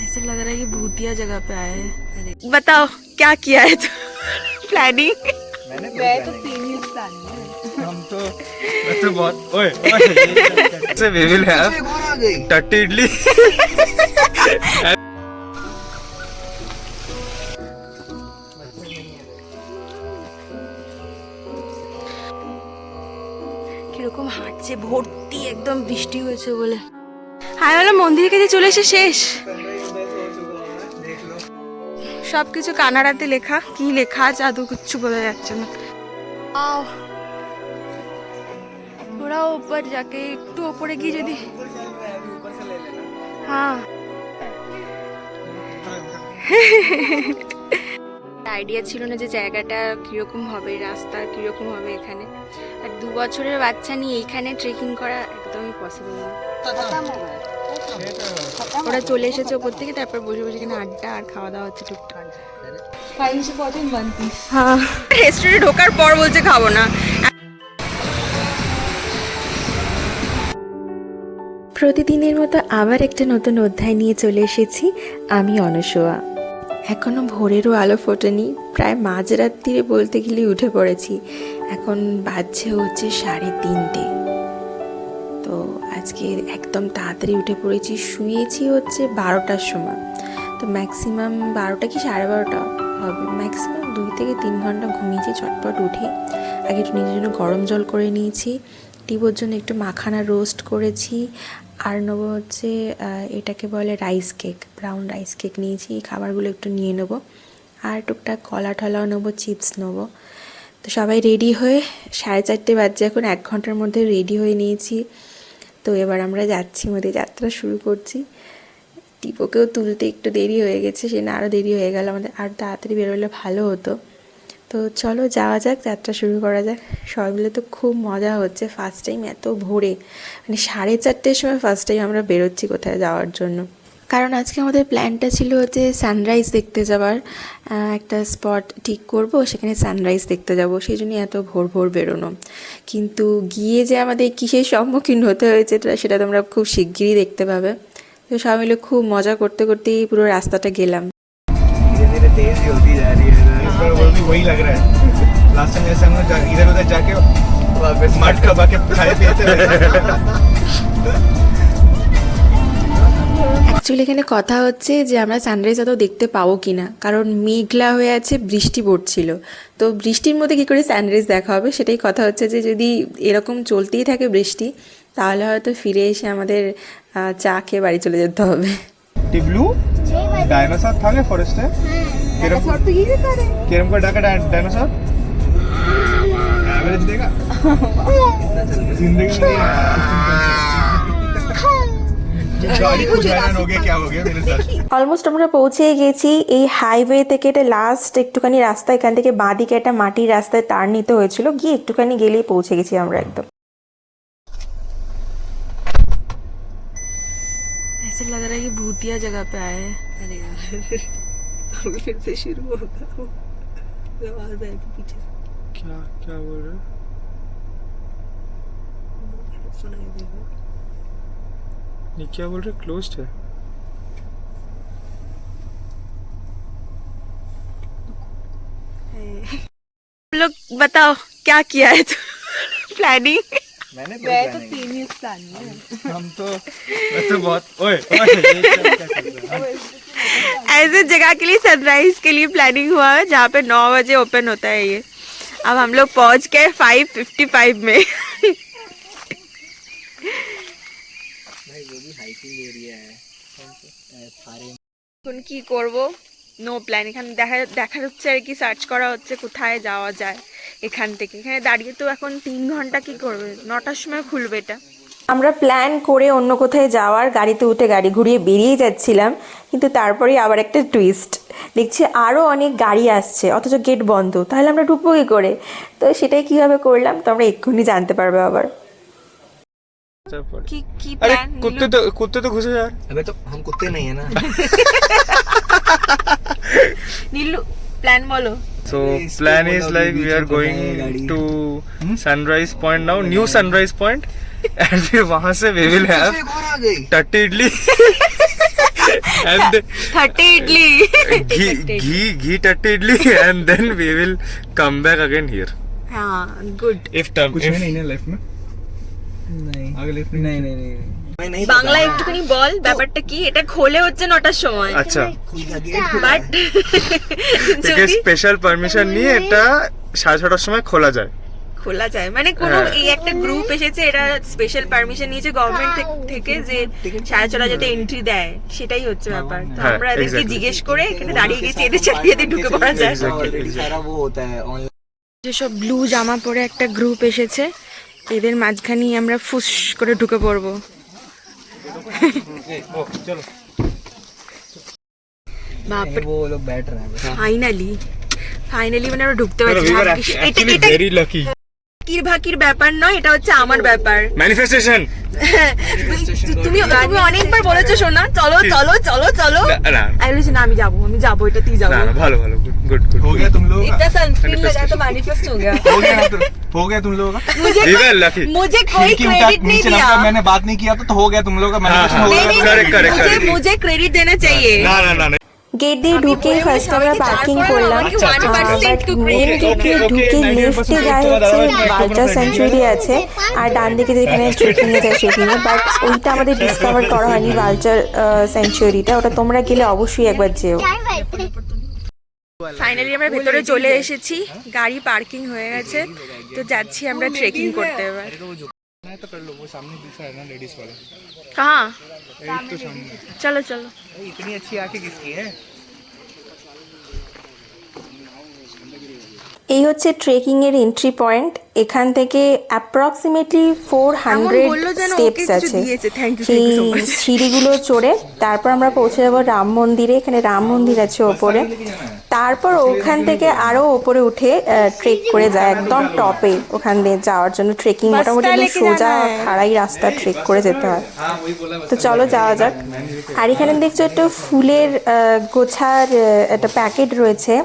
ऐसा लग रहा है कि भूतिया जगह पे आए हैं। बताओ क्या किया है तू? प्लानिंग मैं तो 3 ही प्लानिंग है। हम तो मैं तो बहुत ओए से वी विल हैव टट्टी इडली কিরকম হাঁটছে ভর্তি একদম বৃষ্টি হয়েছে বলে। হাই হলো মন্দিরের কাছে চলে এসে শেষ। সবকিছু কানাডাতে লেখা, কি লেখা আছে আদৌ কিচ্ছু বোঝা যাচ্ছে না। आओ थोड़ा ऊपर जाके একটু উপরে গিয়ে যদি হ্যাঁ আইডিয়া ছিল না যে জায়গাটা কিরকম হবে, রাস্তা কিরকম হবে এখানে। আর 2 বছরের বাচ্চা নিয়ে এইখানে ট্রেকিং করা একদমই পসিবল না। ওরা চলে এসেছে ওপর থেকে, তারপর বসে বসে এখানে আড্ডা আর খাওয়া দাওয়া হচ্ছে টুকটাক। হ্যাঁ রেস্টুরেন্টে ঢোকার পর বলছে খাবো না। প্রতিদিনের মতো আবার একটা নতুন অধ্যায় নিয়ে চলে এসেছি আমি অনসোয়া। এখনও ভোরেরও আলো ফোটেনি, প্রায় মাঝরাত্রিরে বলতে গেলে উঠে পড়েছি। এখন বাজছে হচ্ছে 3:30। তো আজকে একদম তাড়াতাড়ি উঠে পড়েছি, শুয়েছি হচ্ছে 12টার সময়। তো ম্যাক্সিমাম 12টা কি 12:30 হবে, ম্যাক্সিমাম 2 থেকে 3 ঘন্টা ঘুমিয়েছি। চটপট উঠে আগে একটু নিজের জন্য গরম জল করে নিয়েছি, টিবোর জন্য একটু মাখানা রোস্ট করেছি, আর নেবো হচ্ছে এটাকে বলে rice cake, brown rice cake নিয়েছি। এই খাবারগুলো একটু নিয়ে নেবো, আর টুকটাক কলা টলাও নেবো, চিপস নেবো। তো সবাই রেডি হয়ে 4:30 বাজছে এখন, 1 ঘন্টার মধ্যে রেডি হয়ে নিয়েছি। তো এবার আমরা যাচ্ছি, মধ্যে যাত্রা শুরু করছি। টিপোকেও তুলতে একটু দেরি হয়ে গেছে, সে না আরও দেরি হয়ে গেল, আমাদের আর তাড়াতাড়ি বেরোলে ভালো হতো। তো চলো যাওয়া যাক, যাত্রা শুরু করা যাক। সবাই মিলে তো খুব মজা হচ্ছে, ফার্স্ট টাইম এত ভোরে, মানে 4:30 সময় ফার্স্ট টাইম আমরা বেরোচ্ছি কোথায় যাওয়ার জন্য। কারণ আজকে আমাদের প্ল্যানটা ছিল হচ্ছে সানরাইজ দেখতে যাওয়ার, একটা স্পট ঠিক করব, সেখানে সানরাইজ দেখতে যাব, সেই জন্যই এত ভোর ভোর বেরোনো। কিন্তু গিয়ে যে আমাদের কিসের সম্মুখীন হতে হয়েছে সেটা তোমরা খুব শিগগিরই দেখতে পাবে। তো সবাই মিলে খুব মজা করতে করতেই পুরো রাস্তাটা গেলাম। धीरे तेज ही होती जा रही है, इस बार वो भी वही लग रहा है। लास्ट टाइम जैसे हम लोग इधर उधर जाके वापस मट खबा के खाए पिए थे। অ্যাকচুয়ালি এখানে কথা হচ্ছে যে আমরা সানরাইজ অত দেখতে পাবো কি না, কারণ মেঘলা হয়ে আছে, বৃষ্টি পড়ছিল। তো বৃষ্টির মধ্যে কী করে সানরাইজ দেখা হবে, সেটাই কথা হচ্ছে যে যদি এরকম চলতেই থাকে বৃষ্টি, তাহলে হয়তো ফিরে এসে আমাদের চা খেয়ে বাড়ি চলে যেতে হবে। टिब्लू डायनासोर था क्या फॉरेस्ट है? डायनासोर तो ये था रे। केरम का डाका डायनासोर एवरेज देगा जिंदगी में। गाड़ी कुछ हैरान हो गया, क्या हो गया मेरे साथ। অলমোস্ট আমরা পৌঁছে গেছি। এই হাইওয়ে থেকে এটা লাস্ট একটুখানি রাস্তা, এখান থেকে বাঁ দিকে একটা মাটির রাস্তায় টার্ন নিতে হয়েছিল, গিয়ে একটুখানি গেলেই পৌঁছে গেছি আমরা একদম। ऐसा लग रहा है कि भूतिया जगह पे आए हैं। अरे यार अभी फिर से शुरू होगा, आवाज आएगी पीछे से, क्या क्या बोल रहे हो? सुनाई देगा। ये क्या बोल रहे? क्लोज्ड है। लोग बताओ क्या किया है तू? प्लानिंग मैंने मैं तो 3 ही प्लानिंग है। हम तो मैं तो बहुत ओए ऐसे जगह के लिए सनराइज के लिए प्लानिंग हुआ है जहाँ पे 9 बजे ओपन होता है ये। अब हम लोग पहुँच गए 5:55 में। भाई वो भी हाइकिंग एरिया है, এখন কি করব, নো প্ল্যান। এখানে দেখা হচ্ছে আর কি, সার্চ করা হচ্ছে কোথায় যাওয়া যায় এখান থেকে। এখানে দাঁড়িয়ে তো এখন 3 ঘন্টা কি করবে, 9টার সময় খুলবে এটা। আমরা প্ল্যান করে অন্য কোথায় যাওয়ার, গাড়িতে উঠে গাড়ি ঘুরিয়ে বেরিয়ে যাচ্ছিলাম, কিন্তু তারপরেই আবার একটা টুইস্ট, দেখছি আরও অনেক গাড়ি আসছে অথচ গেট বন্ধ। তাহলে আমরা ঢুকবো কী করে? তো সেটাই কীভাবে করলাম তোমরা এক্ষুনি জানতে পারবে আবার। কি কি अरे প্ল্যান? कुत्ते तो घुसे यार। अबे तो हम कुत्ते नहीं है ना। नीलू प्लान बोलो। So plan is like we are going to sunrise point now, new sunrise point, and फिर वहाँ से we will have टट्टी idli and then 30 idli. ghee 30 idli, and then we will come back again here. हाँ, good. If term, कुछ है नहीं ना left में नहीं आगे लेफ्ट नहीं नहीं नहीं मैं नहीं বাংলা একটুখানি বল ব্যাপারটা কি? এটা খোলে হচ্ছে 9টার সময়, আচ্ছা বাট থেকে স্পেশাল পারমিশন নিয়ে এটা 6:30টার সময় খোলা যায়। খোলা যায় মানে কোনো হ্যাঁ। এই একটা গ্রুপ এসেছে, এটা স্পেশাল পারমিশন নিয়েছে গভর্নমেন্ট থেকে যে 6:30 যাতে এন্ট্রি দেয়, সেটাই হচ্ছে ব্যাপার। তো হ্যাঁ, আমরা এদেরকে exactly. জিজ্ঞেস করে এখানে দাঁড়িয়ে গেছি, এদের সাথে এদের ঢুকে পড়া যায়। ऑलरेडी सारा वो होता है ऑनलाइन যেসব ব্লু জামা পরে একটা গ্রুপ এসেছে, এদের মাঝখানেই আমরা ফুস করে ঢুকে পড়বো। चलो বাপরে, वो लोग बैठ रहे हैं ফাইনালি মানে আমরা ঢুকতে No, পারছি। we were ভাগ্যিস- actually এটা very lucky. কির ভাকির ব্যাপার নয়, এটা হচ্ছে আমার ব্যাপার। Manifestation. তুমি অনেকবার বলেছো শোনা, চলো চলো চলো চলো, না আমি বলেছি না আমি যাবো এটাতেই যাবো। না ভালো গুড हो गया तुम लोगों का इतना सनस्क्रीन लगा तो मैनिफेस्ट हो गया हो गया तुम लोगों का We were lucky. मुझे कोई खिड़की उठा क्रेडिट नहीं नीचे दिया। नमका मैंने बात नहीं किया तो हो गया तुम लोगों का मैनिफेस्टेशन हो हाँ, गया correct. मुझे क्रेडिट देना चाहिए। না গেট দিয়ে ঢুকে ফার্স্ট আমরা পার্কিং করলাম, মেন গেট দিয়ে ঢুকে লেফটে যায় হচ্ছে ভালচার স্যাংচুয়ারি আছে, আর ডান দিকে যেখানে ট্রেকিংয়ে যায় সেখানে, বাট ওইটা আমাদের ডিসকভার করা হয়নি ভালচার স্যাংচুয়ারিটা, ওটা তোমরা গেলে অবশ্যই একবার যেও। ফাইনালি আমরা ভেতরে চলে এসেছি, গাড়ি পার্কিং হয়ে গেছে, তো যাচ্ছি আমরা ট্রেকিং করতে। এবার तो कर लो वो सामने दूसरा है ना लेडीज वाला कहाँ? एक तो सामने चलो चलो। इतनी अच्छी आंखें किसकी है এই হচ্ছে ট্রেকিং এর এন্ট্রি পয়েন্ট। এখান থেকে অ্যাপ্রক্সিমেটলি 400 বললো যেন ওকে স্টেপস কিছু আছে। দিয়েছে। Thank you সেই so much. সিঁড়িগুলো চড়ে তারপর আমরা পৌঁছে যাবো রাম মন্দিরে। এখানে রাম মন্দির আছে ওপরে, তারপর ওখান থেকে আরো ওপরে উঠে ট্রেক করে যায় একদম টপে। ওখান দিয়ে যাওয়ার জন্য ট্রেকিং মোটামুটি একদম সোজা খাড়াই রাস্তা ট্রেক করে যেতে হয়। তো চলো যাওয়া যাক। আর এখানে দেখছো একটা ফুলের গোছার একটা প্যাকেট রয়েছে।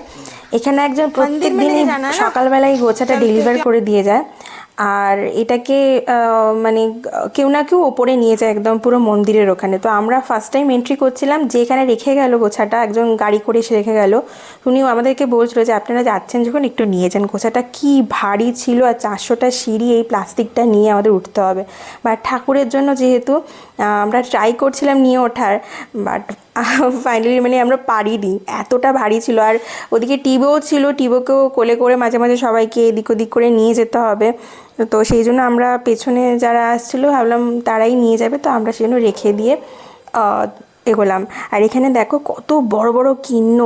এখানে একজন প্রত্যেক দিনই সকালবেলায় গোছাটা ডেলিভার করে দিয়ে যায়, আর এটাকে মানে কেউ না কেউ ওপরে নিয়ে যায় একদম পুরো মন্দিরের ওখানে। তো আমরা ফার্স্ট টাইম এন্ট্রি করছিলাম, যেখানে রেখে গেল গোছাটা, একজন গাড়ি করে এসে রেখে গেল। উনিও আমাদেরকে বলছিল যে আপনারা যাচ্ছেন যখন একটু নিয়ে যান। গোছাটা কি ভারী ছিল, আর 400টা সিঁড়ি এই প্লাস্টিকটা নিয়ে আমাদের উঠতে হবে। বাট ঠাকুরের জন্য যেহেতু আমরা ট্রাই করছিলাম নিয়ে ওঠার, বাট ফাইনালি মানে আমরা পারিনি, এতটা ভারী ছিল। আর ওদিকে টিবোও ছিল, টিবোকেও কোলে করে মাঝে মাঝে সবাইকে এদিক ওদিক করে নিয়ে যেতে হবে। তো সেই জন্য আমরা পেছনে যারা আসছিলো ভাবলাম তারাই নিয়ে যাবে, তো আমরা সেজন্য রেখে দিয়ে এগোলাম। আর এখানে দেখো কত বড় বড় কিন্ন,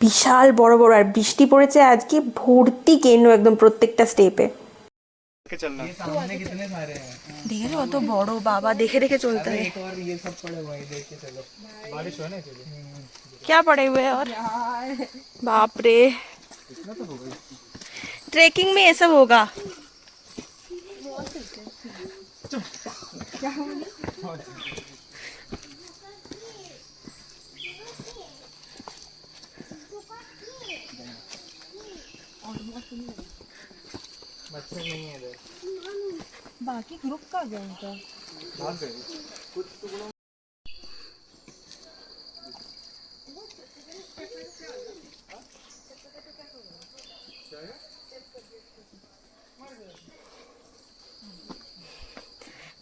বিশাল বড় বড়, আর বৃষ্টি পড়েছে আজকে, ভর্তি কিন্ন একদম প্রত্যেকটা স্টেপে। सामने कितने सारे हैं দেখে কত বড়, বাবা দেখে দেখে চলতে হয়। एक और ये सब पड़े हुए हैं देख के चलो बारिश हो ना चलो क्या पड़े हुए और बाप रे, ट्रेकिंग में ये सब होगा। बच्चे नहीं है इधर बाकी ग्रुप का गया उनका।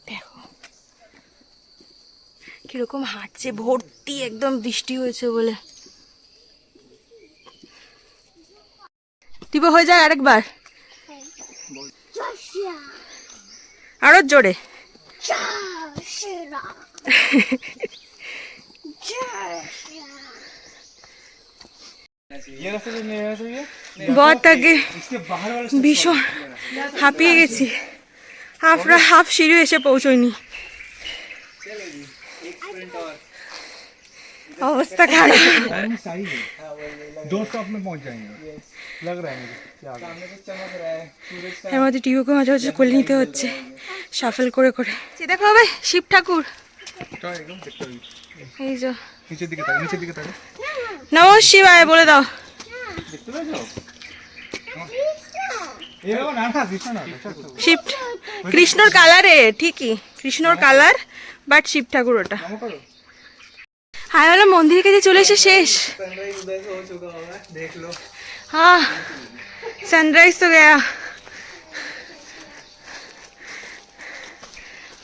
দেখো কিরকম হাঁটছে, ভর্তি একদম বৃষ্টি হয়েছে বলে। টিপো হয়ে যায় আরেকবার, আরো জোরে। ये रास्ते से नहीं है तो ये बहुत আগে इसके बाहर वाला ভীষণ হাঁপিয়ে গেছি, হাফ সিঁড়ি এসে পৌঁছয়নি, অবস্থা খারাপ। टाइम सही है 2 स्टॉप में पहुंच जाएंगे लग रहा है मुझे क्या सामने कुछ चमक रहा है सूरज এর मধ্যে টিভিকে মাঝে মাঝে কোলে নিতে হচ্ছে শাফল করে করে। দেখো হবে শিব ঠাকুর, तो एकदम देखते हुए এই যে नीचे दिखता है নমঃ শিবায় বলে দাও। देखते हो जाओ ये लो ना दिखा ना শিব কৃষ্ণর কালারে, ঠিকই কৃষ্ণর কালার, বাট শিব ঠাকুর ওটা। আমি বললাম মন্দিরের কাছে চলে এসে শেষ। सनराइज उधर से हो चुका होगा, देख लो। हाँ सनराइज तो गया।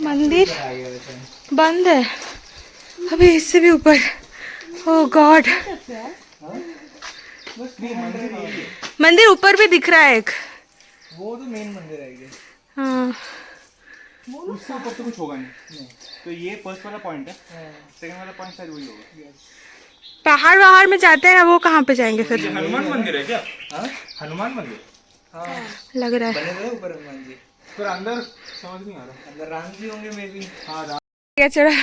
मंदिर बंद है अभी, इससे भी ऊपर। ओह गॉड, मंदिर ऊपर भी दिख रहा है एक। वो तो मेन मंदिर है ये। हाँ उससे ऊपर तो कुछ होगा नहीं। तो ये फर्स्ट वाला पॉइंट है, सेकंड वाला पॉइंट शायद वही होगा। पहाड़ वहाड़ में जाते हैं ना, वो कहाँ पे जाएंगे फिर? हनुमान मंदिर है क्या? हाँ हनुमान मंदिर। हाँ लग रहा है बने हुए ऊपर हनुमान जी, पर अंदर समझ नहीं आ रहा। अंदर राम जी होंगे मे बी। हाँ राम। ঠিক আছে, ওরা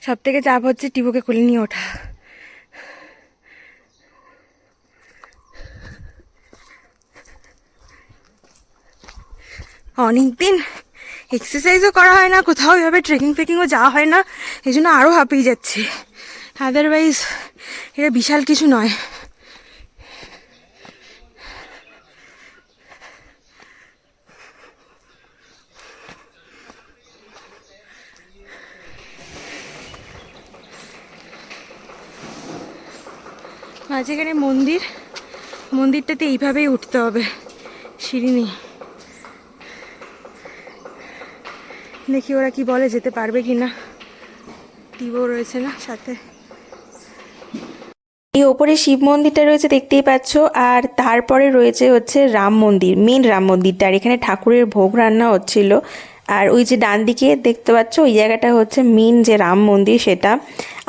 সব থেকে চাপ হচ্ছে টিবুকে কোলে নিয়ে ওঠা। অনেকদিন এক্সারসাইজও করা হয় না, কোথাও এভাবে ট্রেকিং ফেকিংও যাওয়া হয় না, এই জন্য আরও হাঁপিয়ে যাচ্ছি। আদারওয়াইজ এটা বিশাল কিছু নয়। মাঝখানে মন্দির, মন্দিরটাতে এইভাবেই উঠতে হবে, সিঁড়ি নেই। দেখি ওরা কি বলে, যেতে পারবে কি না। টিবও রয়েছে না সাথে। এই ওপরে শিব মন্দিরটা রয়েছে দেখতেই পাচ্ছ, আর তারপরে রয়েছে হচ্ছে রাম মন্দির, মেন রাম মন্দিরটা। আর এখানে ঠাকুরের ভোগ রান্না হচ্ছিল। আর ওই যে ডান দিকে দেখতে পাচ্ছ ওই জায়গাটা হচ্ছে মেন যে রাম মন্দির, সেটা।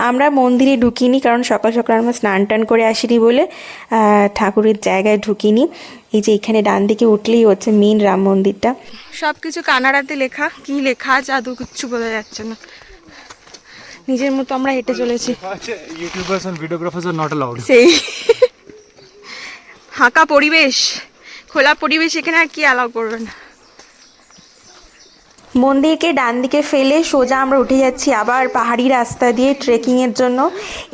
আমরা মন্দিরে ঢুকিনি, কারণ সকাল সকাল আমরা স্নান টান করে আসিনি বলে ঠাকুরের জায়গায় ঢুকিনি। এই যে এখানে ডান দিকে উঠলেই হচ্ছে মেন রাম মন্দিরটা। সব কিছু কানাডাতে লেখা, কি লেখা আছে আদৌ কিচ্ছু বোঝা যাচ্ছে না। নিজের মতো আমরা হেঁটে চলেছি। YouTubers and videographers are not allowed. সেই ফাঁকা পরিবেশ, খোলা পরিবেশ, এখানে আর কি অ্যালাউ করবে না। মন্দিরকে ডান দিকে ফেলে সোজা আমরা উঠে যাচ্ছি আবার পাহাড়ি রাস্তা দিয়ে ট্রেকিংয়ের জন্য।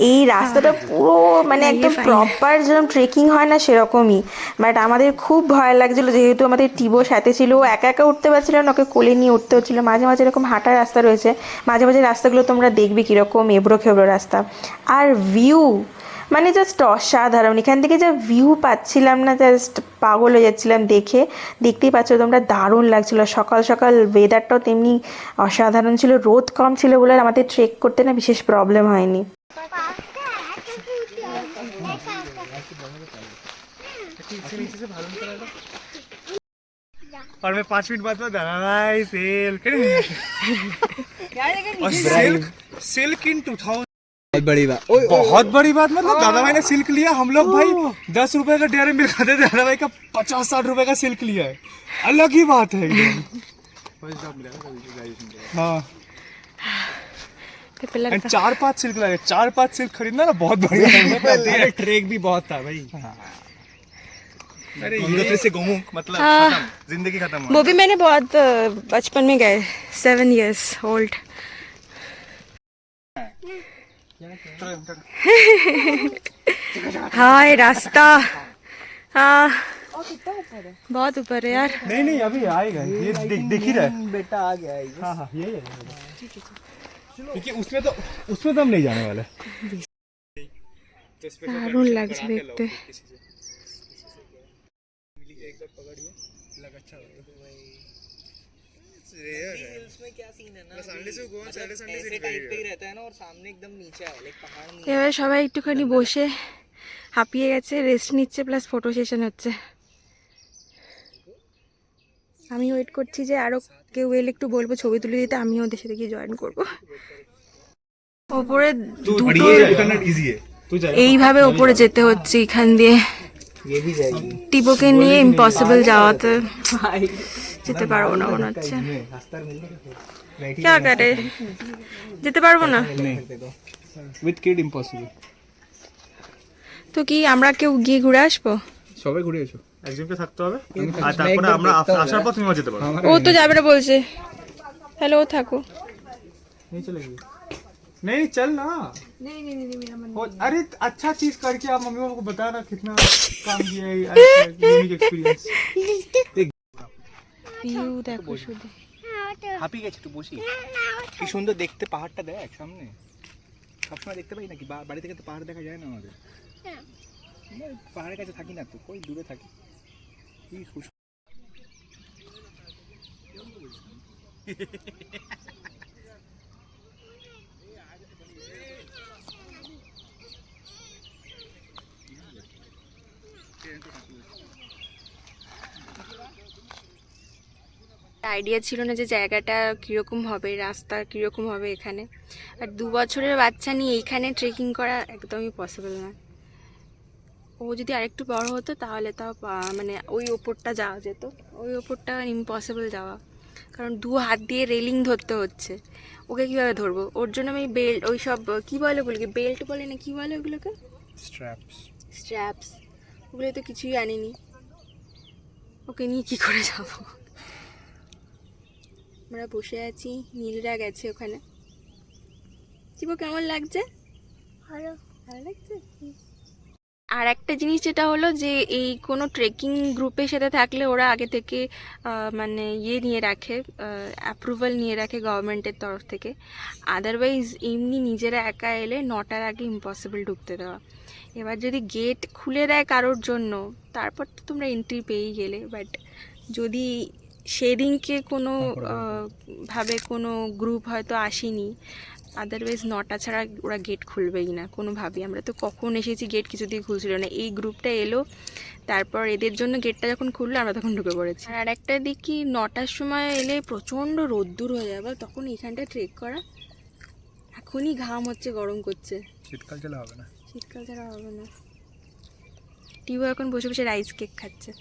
এই রাস্তাটা পুরো মানে একদম প্রপার যেরকম ট্রেকিং হয় না সেরকমই। বাট আমাদের খুব ভয় লাগছিলো, যেহেতু আমাদের টিবো সাথে ছিল, ও একা একা উঠতে পারছিল না, ওকে কোলে নিয়ে উঠতে হচ্ছিলো। মাঝে মাঝে এরকম হাঁটার রাস্তা রয়েছে, মাঝে মাঝে রাস্তাগুলো তোমরা দেখবে কীরকম এবড়ো খেবড়ো রাস্তা। আর ভিউ মানে জাস্ট অসাধারণ। এখান থেকে যা ভিউ পাচ্ছিলাম না, জাস্ট পাগল হয়ে যাচ্ছিলাম দেখে। দেখতেই পাচ্ছ তোমরা, দারুণ লাগছিল। সকাল সকাল ওয়েদারটাও তেমনি অসাধারণ ছিল, রোদ কম ছিল বলে আমাদের ট্রেক করতে না বিশেষ প্রবলেম হয়নি। और मैं 5 मिनट बाद सिल्क सिल्क इन 2000 बहुत बड़ी बात मतलब दादा भाई ने सिल्क लिया। हम लोग भाई 10 रुपए का डेयरी मिल्क खाते थे, दादा भाई का 50-60 रुपए का सिल्क लिया है, अलग ही बात है एकदम। हाँ एंड 4-5 सिल्क लगे, 4-5 सिल्क खरीदना ना बहुत बढ़िया है। ट्रेक भी बहुत था भाई। अरे ये से गोमुख मतलब खत्म, जिंदगी खत्म। वो भी मैंने बहुत बचपन में गए, 7 years old। हाँ ये रास्ता, हाँ बहुत ऊपर है यार। नहीं नहीं अभी आएगा, ये दिख ही रहा है। बेटा आ गया है। हाँ हाँ यही है, क्योंकि उसमें तो हम नहीं जाने वाले। दारुण লাগছে দেখতে। उसमें क्या सीन है ना, संडे से गोवा संडे से टाइप पे ही रहता है ना, और सामने एकदम नीचे है, लाइक पहाड़ नहीं। এবার সবাই একটুখানি বসে হাঁপিয়ে গেছে, রেস্ট নিচ্ছে, প্লাস ফটো সেশন হচ্ছে। আমি ওয়েট করছি যে আরো কেউ এলে একটু বলবো ছবি তুলে দিতে, আমিও ওদের সাথে গিয়ে জয়েন করবো। ওপরে দুটো এইভাবে ওপরে যেতে হচ্ছে এখান দিয়ে। ये भी जाएगी। টিবোকে নিয়ে ইম্পসিবল যাওয়াতে যেতে পারবো না মনে হচ্ছে। क्या करे, যেতে পারবো না উইথ কিড ইম্পসিবল। তো কি আমরা কেউ গিয়ে ঘুরে আসবো? সবাই ঘুরে এসো, একজনকে থাকতে হবে, আর তারপরে আমরা আসার পর তুমি যেতে পারো। ও তো যাবে না বলছে, হ্যালো থাকো। नहीं चलेगी, नहीं चल ना। नहीं नहीं नहीं मेरा मन। अरे अच्छा चीज करके आप मम्मी पापा को बताना कितना काम किया है, यूनिक एक्सपीरियंस। ভিউ দেখো শুধু। হাঁপি গেছে একটু বসি। কি সুন্দর দেখতে পাহাড়টা দেখ সামনে। সবসময় দেখতে পাই নাকি বাড়ি থেকে তো পাহাড় দেখা যায় না আমাদের। আমরা পাহাড়ের কাছে থাকি না তো, কই দূরে থাকি। কি খুশি আইডিয়া ছিল না যে জায়গাটা কীরকম হবে, রাস্তা কীরকম হবে এখানে। আর 2 বছরের বাচ্চা নিয়ে এইখানে ট্রেকিং করা একদমই পসিবল না। ও যদি আরেকটু বড় হতো তাহলে তাও মানে ওই ওপরটা যাওয়া যেত, ওই ওপরটা ইম্পসিবল যাওয়া, কারণ 2 হাত দিয়ে রেলিং ধরতে হচ্ছে। ওকে কীভাবে ধরবো? ওর জন্য আমি বেল্ট, ওই সব কী বলে ওগুলোকে, বেল্ট বলে না কি বলে ওগুলোকে, স্ট্র্যাপস, ওগুলো তো কিছুই আনিনি। ওকে নিয়ে কী করে যাবো? আমরা বসে আছি, নীলরা গেছে ওখানে। চিবো কেমন লাগছে? ভালো লাগছে। আর একটা জিনিস যেটা হলো যে এই কোনো ট্রেকিং গ্রুপের সাথে থাকলে ওরা আগে থেকে মানে নিয়ে রাখে, অ্যাপ্রুভাল নিয়ে রাখে গভর্নমেন্টের তরফ থেকে। আদারওয়াইজ এমনি নিজেরা একা এলে 9টার আগে ইম্পসিবল ঢুকতে দেওয়া। এবার যদি গেট খুলে দেয় কারোর জন্য, তারপর তো তোমরা এন্ট্রি পেয়েই গেলে। বাট যদি সেদিনকে কোনো ভাবে কোনো গ্রুপ হয়তো আসেনি, আদারওয়াইজ 9টা ছাড়া ওরা গেট খুলবেই না কোনোভাবেই। আমরা তো কখন এসেছি গেট কিছুতেই খুলছিল না, এই গ্রুপটা এলো, তারপর এদের জন্য গেটটা যখন খুললো আমরা তখন ঢুকে পড়েছি। আর একটা দেখি 9টার সময় এলে প্রচণ্ড রোদ্দুর হয়ে যাবে, তখন এইখানটা ট্রেক করা এখনই ঘাম হচ্ছে, গরম করছে। শীতকাল চলে হবে না, শীতকাল ছাড়া হবে না। টিভো এখন বসে বসে রাইস কেক খাচ্ছে।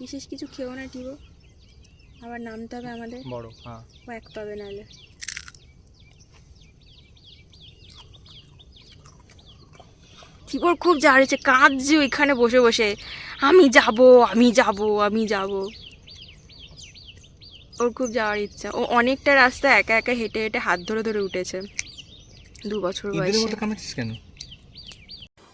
বিশেষ কিছু খেও না টিভো, আবার নামতে হবে আমাদের, বড় হ্যাঁ ও এক পাবে নাহলে। টিভোর খুব যা হয়েছে, কাঁদছে ওইখানে বসে বসে, আমি যাব আমি যাব আমি যাব। ওর খুব যাওয়ার ইচ্ছা। ও অনেকটা রাস্তা একা একা হেঁটে হেঁটে হাত ধরে ধরে উঠেছে 2 বছর বয়সে। কেন?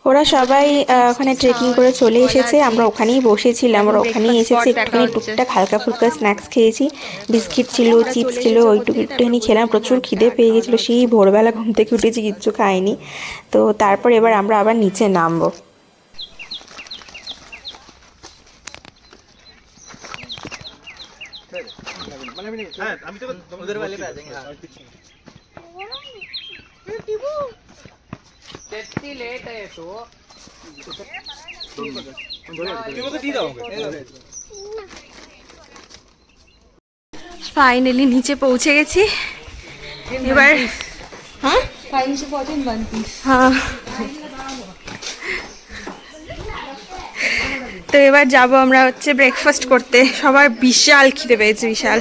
ওরা সবাই ওখানে ট্রেকিং করে চলে এসেছে, আমরা ওখানেই বসেছিলাম, আমরা ওখানেই এসেছি, একটুখানি টুকটাক হালকা ফুলকা স্ন্যাক্স খেয়েছি, বিস্কিট ছিল, চিপস ছিল, ওইটুকু একটুখানি খেলাম। প্রচুর খিদে পেয়ে গেছিলো, সেই ভোরবেলা ঘুম থেকে উঠেছি, কিচ্ছু খাইনি। তো তারপর এবার আমরা আবার নিচে নামবো। আমি তো उधर वाले पे आ जाएंगे। हाँ कितनी लेट है तो ফাইনালি নিচে পৌঁছে গেছি এবার। হ্যাঁ হ্যাঁ, তো এবার যাব আমরা হচ্ছে ব্রেকফাস্ট করতে। সবার বিশাল খিদে পেয়েছে, বিশাল।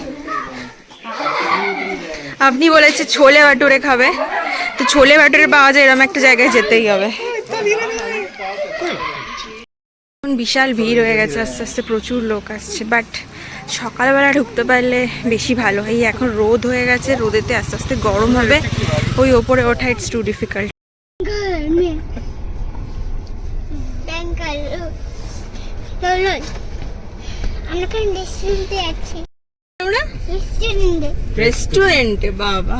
আপনি বলেছে ছোলে ভাটুরে খাবে, তো ছোলে ভাটুরে পাওয়া যায় এরকম একটা জায়গায় যেতেই হবে। বিশাল ভিড় হয়ে গেছে, আস্তে আস্তে প্রচুর লোক আসছে, বাট সকালবেলা ঢুকতে পারলে বেশি ভালো। এই এখন রোদ হয়ে গেছে, রোদেতে আস্তে আস্তে গরম হবে, ওই ওপরে ওঠা ইটস টু ডিফিকাল্ট। রেস্টুরেন্টে বাবা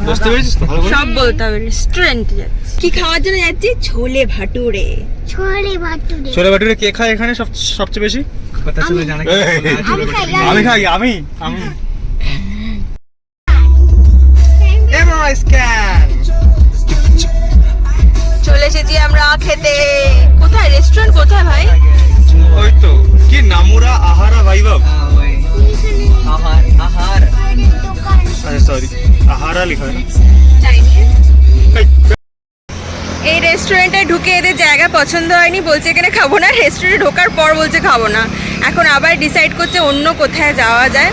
বুঝতে পেরেছিস তো? সব বলতে হবে। রেস্টুরেন্টে যাচ্ছি, কি খাওয়ার জন্য যাচ্ছি? ছোলে ভাটুরে। ছোলে ভাটুরে কে খায় এখানে সবচেয়ে বেশি? কথা শুনে জানা কি? আমি খাই, আমি এমআরআই স্ক্যান। চলে এসেছি আমরা খেতে। কোথায় রেস্টুরেন্ট, কোথায় ভাই? ওই তো কি নামুরা আহারা ভাইবাব। आहार आहार আচ্ছা সরি, আহারা লেখা হয় না। এই রেস্টুরেন্টে ঢুকে এদের জায়গা পছন্দ হয়নি, বলছে এখানে খাবো না। রেস্টুরেন্টে ঢোকার পর বলছে খাবো না। এখন আবার ডিসাইড করছে অন্য কোথায় যাওয়া যায়,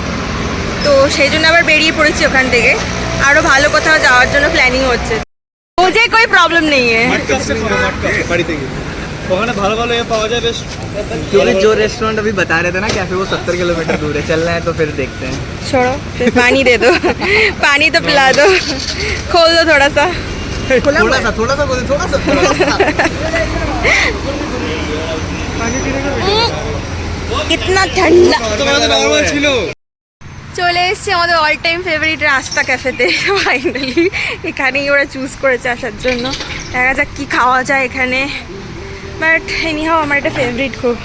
তো সেই জন্য আবার বেরিয়ে পড়েছি ওখান থেকে। আরও ভালো কোথাও যাওয়ার জন্য প্ল্যানিং হচ্ছে। मुझे कोई प्रॉब्लम नहीं है। বাড়ি থেকে ওখানে ভালো ভালো এ পাওয়া যায় বেশ। क्योंकि जो रेस्टोरेंट अभी बता रहे थे ना कैफे, वो 70 किलोमीटर दूर है। चलना है तो फिर देखते हैं। छोड़ो, फिर पानी दे दो, पानी तो पिला दो, खोल दो थोड़ा सा। थोड़ा सा बोले, थोड़ा सा कितना ठंडा। তোমাদের নরমাল ছিল। চলে এসেছি আমাদের অল টাইম ফেভারিট রাস্তা ক্যাফেতে ফাইনালি। এখানেই ওরা চুজ করেছে আসার জন্য। দেখা যাক কী খাওয়া যায় এখানে, বাট এনিহাও আমার এটা ফেভারিট খুব।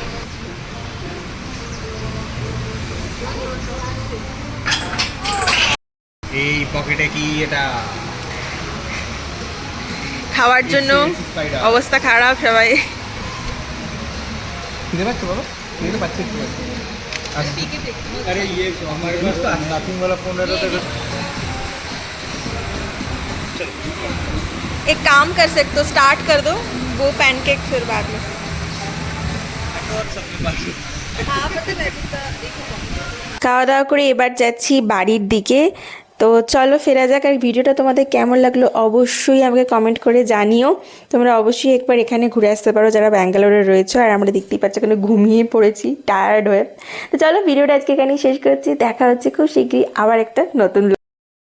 এই পকেটে কি এটা খাওয়ার জন্য অবস্থা খারাপ সবাই। খিদে পাচ্ছে বাবা? খিদে পাচ্ছে একটু। अरे ये हमारे पास तो नथिंग वाला फोन रहता था। एक काम कर सकते हो, स्टार्ट कर दो वो पैनकेक फिर बाद में। খাওয়া দাওয়া করে এবার যাচ্ছি বাড়ির দিকে। তো চলো ফেরা যাক। আর ভিডিওটা তোমাদের কেমন লাগলো অবশ্যই আমাকে কমেন্ট করে জানিও। তোমরা অবশ্যই একবার এখানে ঘুরে আসতে পারো যারা ব্যাঙ্গালোরে রয়েছো। আর আমরা দেখতেই পাচ্ছি এখানে ঘুমিয়ে পড়েছি টায়ার্ড হয়ে। তো চলো ভিডিওটা আজকে এখানেই শেষ করছি। দেখা হচ্ছে খুব শীঘ্রই আবার একটা নতুন